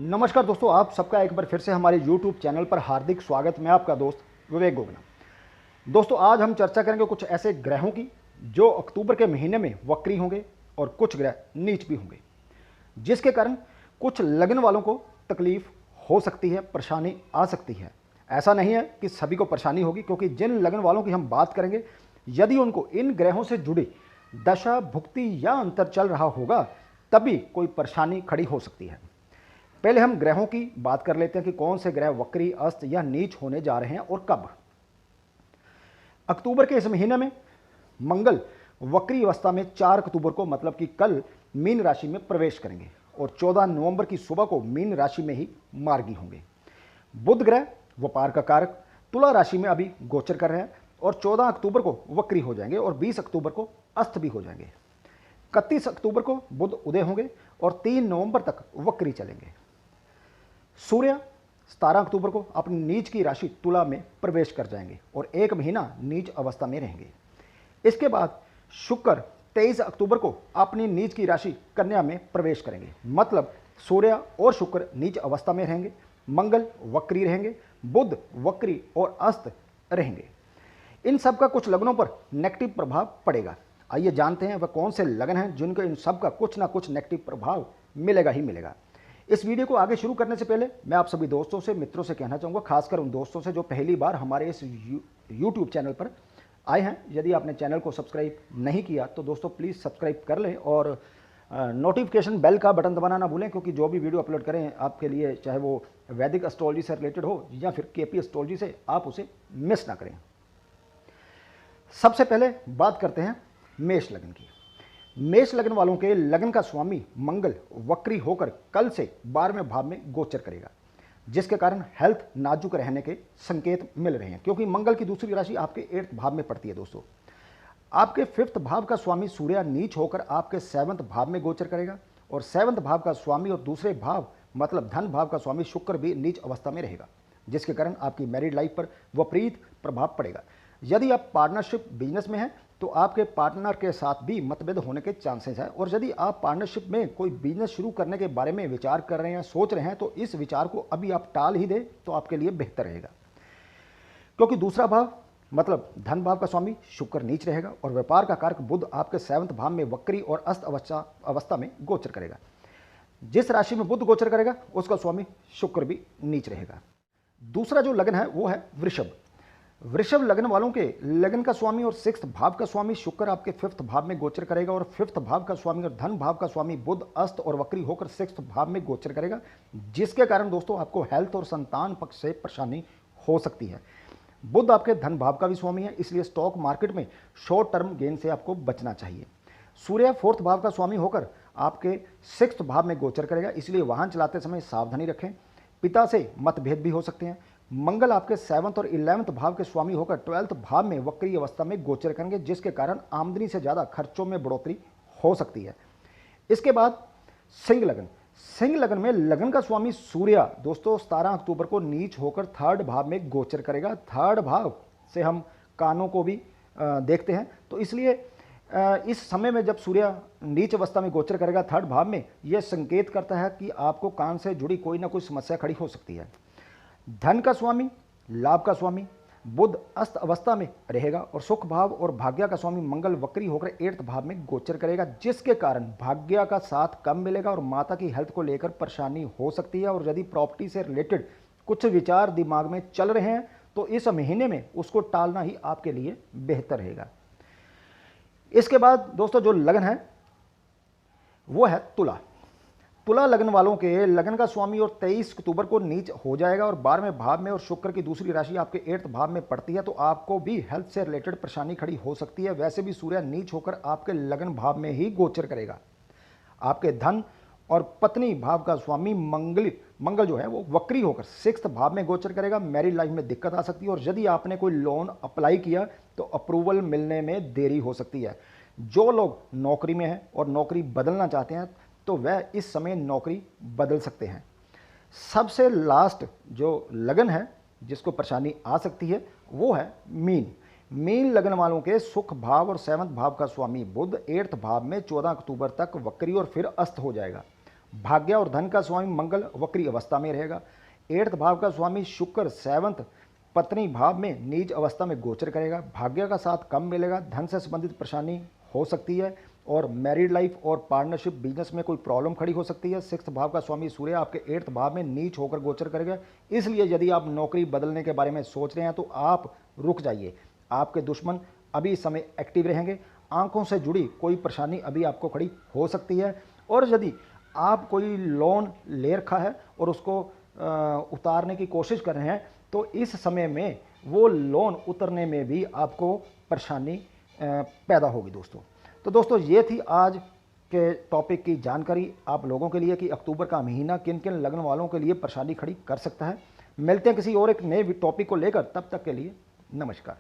नमस्कार दोस्तों, आप सबका एक बार फिर से हमारे YouTube चैनल पर हार्दिक स्वागत। मैं आपका दोस्त विवेक गोगना। दोस्तों, आज हम चर्चा करेंगे कुछ ऐसे ग्रहों की जो अक्टूबर के महीने में वक्री होंगे और कुछ ग्रह नीच भी होंगे, जिसके कारण कुछ लगन वालों को तकलीफ हो सकती है, परेशानी आ सकती है। ऐसा नहीं है कि सभी को परेशानी होगी, क्योंकि जिन लगन वालों की हम बात करेंगे, यदि उनको इन ग्रहों से जुड़ी दशा, भुक्ति या अंतर चल रहा होगा, तभी कोई परेशानी खड़ी हो सकती है। पहले हम ग्रहों की बात कर लेते हैं कि कौन से ग्रह वक्री, अस्त या नीच होने जा रहे हैं और कब। अक्टूबर के इस महीने में मंगल वक्री अवस्था में 4 अक्टूबर को, मतलब कि कल, मीन राशि में प्रवेश करेंगे और 14 नवंबर की सुबह को मीन राशि में ही मार्गी होंगे। बुध ग्रह व्यापार का कारक तुला राशि में अभी गोचर कर रहे हैं और 14 अक्टूबर को वक्री हो जाएंगे और 20 अक्टूबर को अस्त भी हो जाएंगे। 31 अक्टूबर को बुध उदय होंगे और 3 नवंबर तक वक्री चलेंगे। सूर्य 17 अक्टूबर को अपनी नीच की राशि तुला में प्रवेश कर जाएंगे और 1 महीना नीच अवस्था में रहेंगे। इसके बाद शुक्र 23 अक्टूबर को अपनी नीच की राशि कन्या में प्रवेश करेंगे, मतलब सूर्य और शुक्र नीच अवस्था में रहेंगे, मंगल वक्री रहेंगे, बुध वक्री और अस्त रहेंगे। इन सब का कुछ लगनों पर नेगेटिव प्रभाव पड़ेगा। आइए जानते हैं वह कौन से लगन हैं जिनको इन सब का कुछ ना कुछ नेगेटिव प्रभाव मिलेगा ही मिलेगा। इस वीडियो को आगे शुरू करने से पहले मैं आप सभी दोस्तों से, मित्रों से कहना चाहूँगा, खासकर उन दोस्तों से जो पहली बार हमारे इस YouTube चैनल पर आए हैं, यदि आपने चैनल को सब्सक्राइब नहीं किया तो दोस्तों प्लीज़ सब्सक्राइब कर लें और नोटिफिकेशन बेल का बटन दबाना ना भूलें, क्योंकि जो भी वीडियो अपलोड करें आपके लिए, चाहे वो वैदिक एस्ट्रोलॉजी से रिलेटेड हो या फिर केपी एस्ट्रोलॉजी से, आप उसे मिस ना करें। सबसे पहले बात करते हैं मेष लगन की। मेष लगन वालों के लगन का स्वामी मंगल वक्री होकर कल से 12वें भाव में गोचर करेगा, जिसके कारण हेल्थ नाजुक रहने के संकेत मिल रहे हैं, क्योंकि मंगल की दूसरी राशि आपके 8th भाव में पड़ती है। दोस्तों, आपके 5th भाव का स्वामी सूर्य नीच होकर आपके 7th भाव में गोचर करेगा और 7th भाव का स्वामी और दूसरे भाव, मतलब धन भाव का स्वामी शुक्र भी नीच अवस्था में रहेगा, जिसके कारण आपकी मैरिड लाइफ पर विपरीत प्रभाव पड़ेगा। यदि आप पार्टनरशिप बिजनेस में हैं तो आपके पार्टनर के साथ भी मतभेद होने के चांसेस हैं, और यदि आप पार्टनरशिप में कोई बिजनेस शुरू करने के बारे में विचार कर रहे हैं, सोच रहे हैं, तो इस विचार को अभी आप टाल ही दें तो आपके लिए बेहतर रहेगा, क्योंकि दूसरा भाव, मतलब धन भाव का स्वामी शुक्र नीच रहेगा और व्यापार का कारक बुध आपके 7th भाव में वक्री और अस्त अवस्था में गोचर करेगा। जिस राशि में बुध गोचर करेगा उसका स्वामी शुक्र भी नीच रहेगा। दूसरा जो लगन है वो है वृषभ। वृषभ लगन वालों के लगन का स्वामी और 6th भाव का स्वामी शुक्र आपके 5th भाव में गोचर करेगा और 5th भाव का स्वामी और धन भाव का स्वामी बुध अस्त और वक्री होकर 6th भाव में गोचर करेगा, जिसके कारण दोस्तों आपको हेल्थ और संतान पक्ष से परेशानी हो सकती है। बुध आपके धन भाव का भी स्वामी है, इसलिए स्टॉक मार्केट में शॉर्ट टर्म गेन से आपको बचना चाहिए। सूर्य 4th भाव का स्वामी होकर आपके 6th भाव में गोचर करेगा, इसलिए वाहन चलाते समय सावधानी रखें। पिता से मतभेद भी हो सकते हैं। मंगल आपके 7th और 11th भाव के स्वामी होकर 12th भाव में वक्री अवस्था में गोचर करेंगे, जिसके कारण आमदनी से ज़्यादा खर्चों में बढ़ोतरी हो सकती है। इसके बाद सिंह लगन। सिंह लगन में लगन का स्वामी सूर्य दोस्तों 17 अक्टूबर को नीच होकर 3rd भाव में गोचर करेगा। 3rd भाव से हम कानों को भी देखते हैं, तो इसलिए इस समय में जब सूर्य नीच अवस्था में गोचर करेगा 3rd भाव में, यह संकेत करता है कि आपको कान से जुड़ी कोई ना कोई समस्या खड़ी हो सकती है। धन का स्वामी, लाभ का स्वामी बुध अस्त अवस्था में रहेगा और सुख भाव और भाग्य का स्वामी मंगल वक्री होकर 8th भाव में गोचर करेगा, जिसके कारण भाग्य का साथ कम मिलेगा और माता की हेल्थ को लेकर परेशानी हो सकती है। और यदि प्रॉपर्टी से रिलेटेड कुछ विचार दिमाग में चल रहे हैं तो इस महीने में उसको टालना ही आपके लिए बेहतर रहेगा। इसके बाद दोस्तों जो लगन है वो है तुला। तुला लगन वालों के लगन का स्वामी और 23 अक्टूबर को नीच हो जाएगा और 12वें भाव में, और शुक्र की दूसरी राशि आपके 8th भाव में पड़ती है, तो आपको भी हेल्थ से रिलेटेड परेशानी खड़ी हो सकती है। वैसे भी सूर्य नीच होकर आपके लगन भाव में ही गोचर करेगा। आपके धन और पत्नी भाव का स्वामी मंगल जो है वो वक्री होकर 6th भाव में गोचर करेगा। मैरिड लाइफ में दिक्कत आ सकती है और यदि आपने कोई लोन अप्लाई किया तो अप्रूवल मिलने में देरी हो सकती है। जो लोग नौकरी में हैं और नौकरी बदलना चाहते हैं तो वह इस समय नौकरी बदल सकते हैं। सबसे लास्ट जो लगन है जिसको परेशानी आ सकती है वो है मीन। मीन लगन वालों के सुख भाव और 7th भाव का स्वामी बुध 8th भाव में 14 अक्टूबर तक वक्री और फिर अस्त हो जाएगा। भाग्य और धन का स्वामी मंगल वक्री अवस्था में रहेगा। 8th भाव का स्वामी शुक्र 7th पत्नी भाव में नीच अवस्था में गोचर करेगा। भाग्य का साथ कम मिलेगा, धन से संबंधित परेशानी हो सकती है और मैरिड लाइफ और पार्टनरशिप बिजनेस में कोई प्रॉब्लम खड़ी हो सकती है। 6th भाव का स्वामी सूर्य आपके 8th भाव में नीच होकर गोचर करेगा। इसलिए यदि आप नौकरी बदलने के बारे में सोच रहे हैं तो आप रुक जाइए, आपके दुश्मन अभी इस समय एक्टिव रहेंगे। आंखों से जुड़ी कोई परेशानी अभी आपको खड़ी हो सकती है और यदि आप कोई लोन ले रखा है और उसको उतारने की कोशिश कर रहे हैं तो इस समय में वो लोन उतरने में भी आपको परेशानी पैदा होगी दोस्तों। तो दोस्तों ये थी आज के टॉपिक की जानकारी आप लोगों के लिए कि अक्टूबर का महीना किन किन लग्न वालों के लिए परेशानी खड़ी कर सकता है। मिलते हैं किसी और एक नए टॉपिक को लेकर, तब तक के लिए नमस्कार।